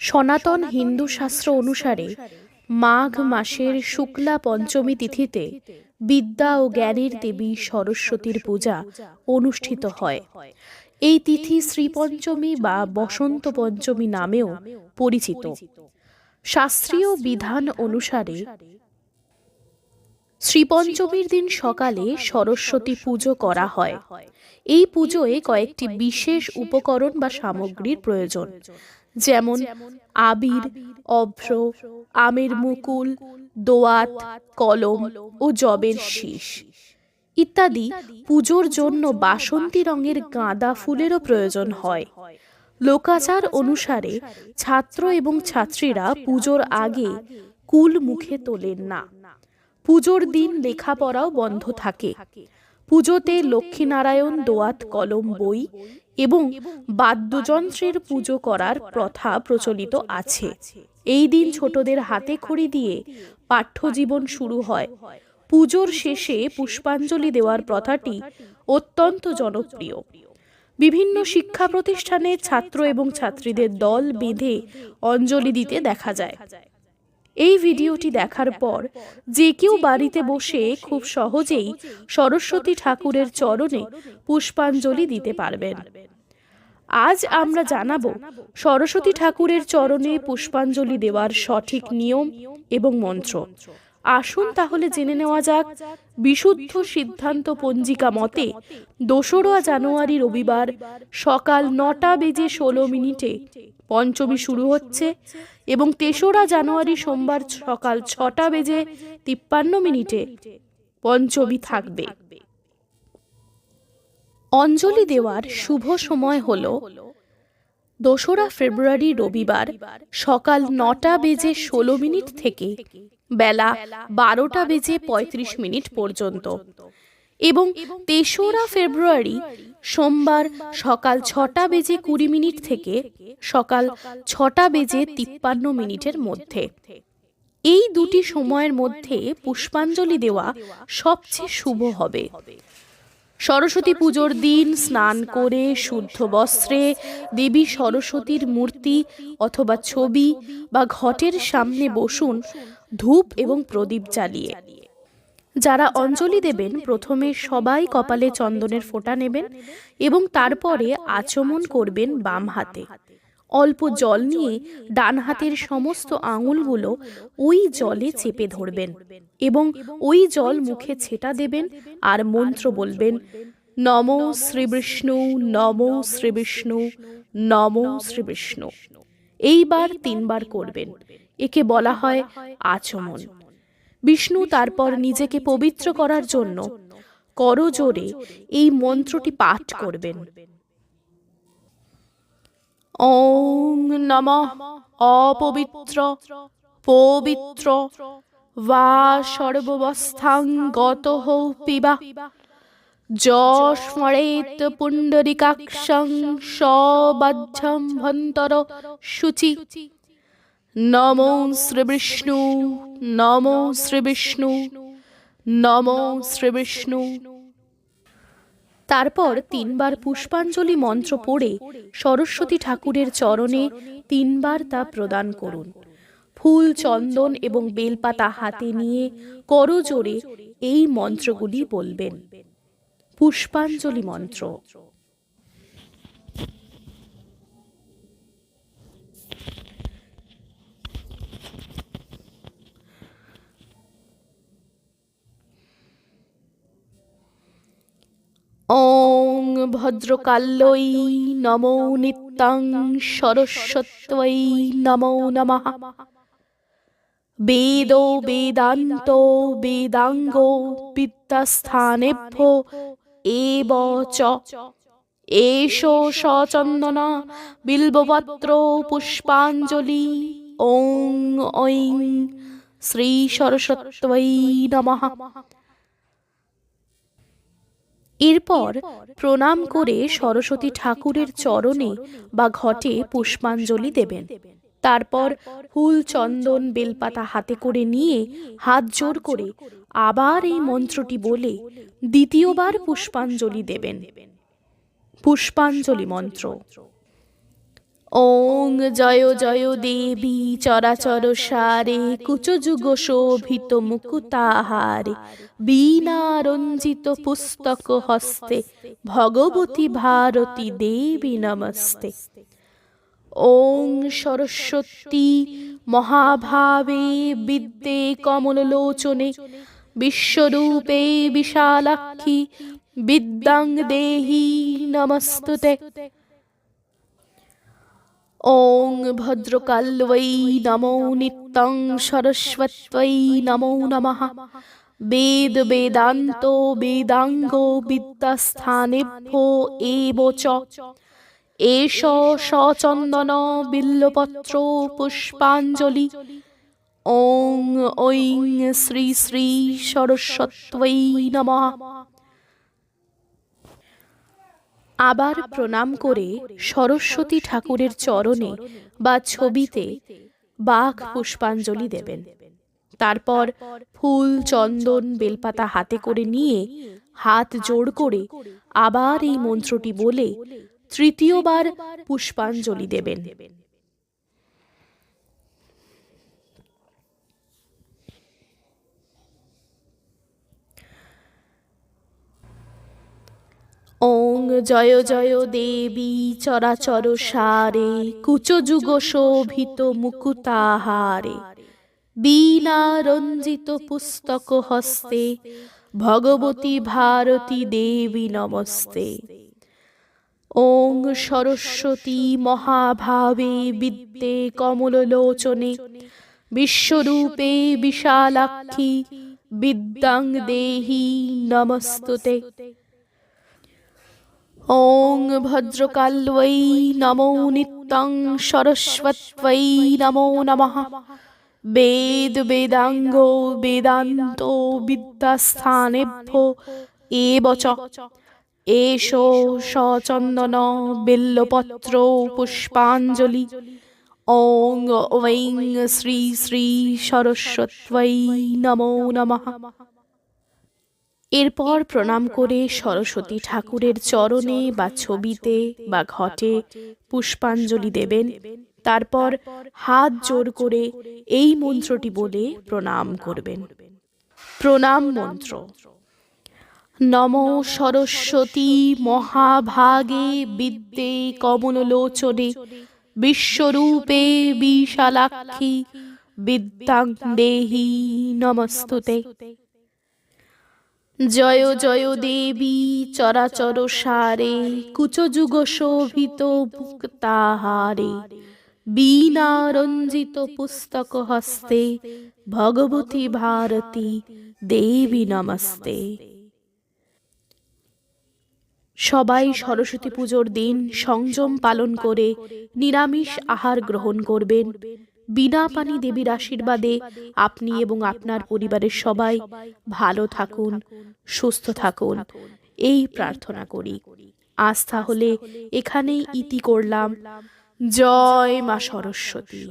সনাতন হিন্দু শাস্ত্র অনুসারে মাঘ মাসের শুক্লা পঞ্চমী তিথিতে বিদ্যা ও জ্ঞানের দেবী সরস্বতীর পূজা অনুষ্ঠিত হয়। এই তিথি শ্রীপঞ্চমী বা বসন্ত পঞ্চমী নামেও পরিচিত। শাস্ত্রীয় বিধান অনুসারে শ্রীপঞ্চমীর দিন সকালে সরস্বতী পুজো করা হয়। এই পুজোয় কয়েকটি বিশেষ উপকরণ বা সামগ্রীর প্রয়োজন, যেমন আবির, অভ্র, আমের মুকুল, দোয়াত, কলম ও যবের শীষ ইত্যাদি। পুজোর জন্য বাসন্তী রঙের গাঁদা ফুলেরও প্রয়োজন হয়। লোকাচার অনুসারে ছাত্র এবং ছাত্রীরা পুজোর আগে কুল মুখে তোলেন না। পুজোর দিন লেখাপড়াও বন্ধ থাকে। পুজোতে লক্ষ্মীনারায়ণ, দোয়াত, কলম, বই এবং বাদ্যযন্ত্রের পুজো করার প্রথা প্রচলিত আছে। এই দিন ছোটদের হাতে খড়ি দিয়ে পাঠ্যজীবন শুরু হয়। পুজোর শেষে পুষ্পাঞ্জলি দেওয়ার প্রথাটি অত্যন্ত জনপ্রিয়। বিভিন্ন শিক্ষা প্রতিষ্ঠানে ছাত্র এবং ছাত্রীদের দল বেঁধে অঞ্জলি দিতে দেখা যায়। এই ভিডিওটি দেখার পর যে কেউ বাড়িতে বসে খুব সহজেই সরস্বতী ঠাকুরের চরণে পুষ্পাঞ্জলি দিতে পারবেন। আজ আমরা জানাবো সরস্বতী ঠাকুরের চরণে পুষ্পাঞ্জলি দেওয়ার সঠিক নিয়ম এবং মন্ত্র। আসুন তাহলে জেনে নেওয়া যাক। বিশুদ্ধ সিদ্ধান্ত পঞ্জিকা মতে ২রা জানুয়ারি রবিবার সকাল ৯:১৬ পঞ্চমী শুরু হচ্ছে এবং ৩রা জানুয়ারি সোমবার সকাল ৬:৫৩ পঞ্চমী থাকবে। অঞ্জলি দেওয়ার শুভ সময় হল ২রা ফেব্রুয়ারি রবিবার সকাল ৯:১৬ থেকে বেলা ১২:৩৫ পর্যন্ত এবং ৩রা ফেব্রুয়ারি সোমবার সকাল ৬:২০ থেকে সকাল ৬:৫৩ মধ্যে। এই দুটি সময়ের মধ্যে পুষ্পাঞ্জলি দেওয়া সবচেয়ে শুভ হবে। সরস্বতী পুজোর দিন স্নান করে শুদ্ধ বস্ত্রে দেবী সরস্বতীর মূর্তি অথবা ছবি বা ঘটের সামনে বসুন, ধূপ এবং প্রদীপ জ্বালিয়ে। যারা অঞ্জলি দেবেন প্রথমে সবাই কপালে চন্দনের ফোঁটা নেবেন এবং তারপরে আচমন করবেন বাম হাতে। অল্প জল নিয়ে ডান হাতের সমস্ত আঙুলগুলো ওই জলে চেপে ধরবেন এবং ওই জল মুখে ছেটা দেবেন আর মন্ত্র বলবেন, নমো শ্রী বিষ্ণু, নমো শ্রী বিষ্ণু, নমো শ্রী বিষ্ণু। এইবার ৩বার করবেন। একে বলা হয় আচমন। বিষ্ণু তারপর নিজেকে পবিত্র করার জন্য করজোড়ে এই মন্ত্রটি পাঠ করবেন। ওং নমঃ অপবিত্র পবিত্র বা সর্ববস্থাং গতঃ পিবা যস্মরেত পুণ্ডরিকাক্ষং সবাহ্যং ভন্তর শুচি। নমো শ্রী বিষ্ণু, নমো শ্রী বিষ্ণু, নমো শ্রী বিষ্ণু। তারপর ৩বার পুষ্পাঞ্জলি মন্ত্র পড়ে সরস্বতী ঠাকুরের চরণে ৩বার তা প্রদান করুন। ফুল, চন্দন এবং বেলপাতা হাতে নিয়ে করজোড়ে এই মন্ত্রগুলি বলবেন। পুষ্পাঞ্জলি মন্ত্র। ওং ভদ্রকাল্যৈ নমো নিত্যং সরস্বত্যৈ নমো নমঃ। বেদো বেদান্ত বেদাঙ্গো বিদ্যাস্থানেভ্যো এব চ এষো সচন্দন বিল্বপত্র পুষ্পাঞ্জলি। ওং ঐং শ্রী সরস্বত্যৈ নমঃ। এরপর প্রণাম করে সরস্বতী ঠাকুরের চরণে বা ঘটে পুষ্পাঞ্জলি দেবেন। তারপর ফুল, চন্দন, বেলপাতা হাতে করে নিয়ে হাত জোড় করে আবার এই মন্ত্রটি বলে দ্বিতীয়বার পুষ্পাঞ্জলি দেবেন। পুষ্পাঞ্জলি মন্ত্র। ওং জয় জয় দেবী চরাচর সারে কুচযুগ শোভিত মুকুতাহারে বীণা রঞ্জিত পুস্তক হস্তে ভগবতী ভারতী দেবী নমস্তে। ওং সরস্বতী মহাভাবে বিদ্যে কমললোচনে বিশ্বরূপে বিশালাক্ষী বিদ্যাং দেহি নমস্তুতে। ওং ভদ্রকাল্যৈ নমো নিত্যং সরস্বত্যৈ নমো নমঃ। বেদ বেদান্ত বেদাঙ্গ বিদ্যাস্থানেভ্যো এব চ এষ সচন্দন বিল্বপত্র পুষ্পাঞ্জলি। ওং ঐং শ্রী শ্রী সরস্বত্যৈ নমঃ। আবার প্রণাম করে সরস্বতী ঠাকুরের চরণে বা ছবিতে বাঘ পুষ্পাঞ্জলি দেবেন। তারপর ফুল চন্দন বেলপাতা হাতে করে নিয়ে হাত জোড় করে আবার এই মন্ত্রটি বলে তৃতীয়বার পুষ্পাঞ্জলি দেবেন। ওং জয় জয় দেবী চরাচর সারে কুচযুগ শোভিত মুকুতাহারে বীণা রঞ্জিত পুস্তক হস্তে ভগবতী ভারতী দেবী নমস্তে। ওং সরস্বতী মহাভাবে বিদ্যে কমললোচনে বিশ্বরূপে বিশালাক্ষী বিদ্যাং দেহি নমস্তুতে। ওং ভদ্রকাল্যৈ নমো নিত্যং সরস্বত্যৈ নমো নমঃ। বেদ বেদাঙ্গ বেদান্ত বিদ্যাস্থানেভ্যো এব চ এষ সচন্দন বিল্বপত্র পুষ্পাঞ্জলি। ওং ঐং শ্রী শ্রী সরস্বত্যৈ নমো নমঃ। এরপর প্রণাম করে সরস্বতী ঠাকুরের চরণে বা ছবিতে বা ঘটে পুষ্পাঞ্জলি দেবেন। তারপর হাত জোড় করে এই মন্ত্রটি বলে প্রণাম করবেন। প্রণাম মন্ত্র: নমো সরস্বতী মহাভাগে বিদ্যে কমললোচনে বিশ্বরূপে বিশালাক্ষী বিদ্যাং দেহি নমস্তুতে। জয় জয় দেবী চরাচর সারে কুচযুগ শোভিত মুক্তাহারে বীণা রঞ্জিত পুস্তক হস্তে ভগবতী ভারতী দেবী নমস্তে। সবাই সরস্বতী পুজোর দিন সংযম পালন করে নিরামিষ আহার গ্রহণ করবেন। বিনা পানি দেবীর আশীর্বাদে আপনি এবং আপনার পরিবারের সবাই ভালো থাকুন, সুস্থ থাকুন, এই প্রার্থনা করি। আজ তাহলে এখানেই ইতি করলাম। জয় মা সরস্বতী।